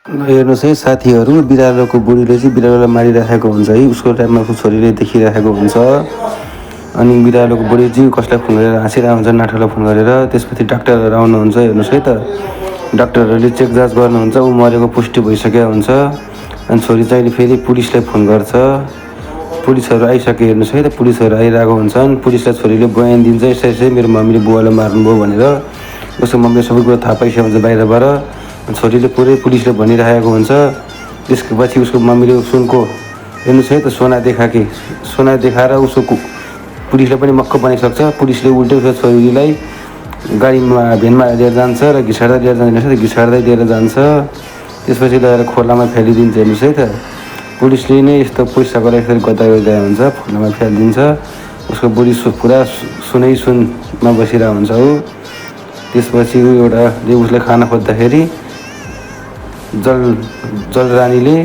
हेर्नुहोस् है साथीहरू, बिरालोको बुढीले चाहिँ बिरालोलाई मारिराखेको हुन्छ है, उसको टाइममा उसको छोरीले देखिराखेको हुन्छ। अनि बिरालोको बुढी चाहिँ कसलाई फोन गरेर हाँसिरहेको हुन्छ, नाठोलाई फोन गरेर। त्यसपछि डाक्टरहरू आउनुहुन्छ, हेर्नुहोस् है त। डाक्टरहरूले चेक जाँच गर्नुहुन्छ, ऊ मरेको पुष्टि भइसकेको हुन्छ। अनि छोरी चाहिँ फेरि पुलिसलाई फोन गर्छ। पुलिसहरू आइसक्यो, हेर्नुहोस् है त, पुलिसहरू आइरहेको हुन्छन्। पुलिसलाई छोरीले बयान दिन्छ, यसै मेरो मम्मीले बुवालाई मार्नुभयो भनेर। उसको मम्मीले सबै कुरो थाहा पाइसकेको हुन्छ बाहिरबाट। छोरीले पुरै पुलिसले भनिरहेको हुन्छ। त्यसको पछि उसको मम्मीले सुनको, हेर्नुहोस् है त, सोना देखाएर उसको पुलिसले पनि मक्क बनाइसक्छ। पुलिसले उल्टै उसको छोरीलाई गाडीमा भ्यानमा लिएर जान्छ र घिसार्दै लिएर जान्छ। त्यसपछि लगेर खोलामा फ्यालिदिन्छ, हेर्नुहोस् है त। पुलिसले नै यस्तो पैसाको लागि यसरी गद्दार गरिरहेको हुन्छ, खोलामा फ्यालिदिन्छ। उसको बुढी पुरा सुनमा बसिरहेको हुन्छ ऊ। त्यसपछि उसलाई खाना खोज्दाखेरि जल रानीले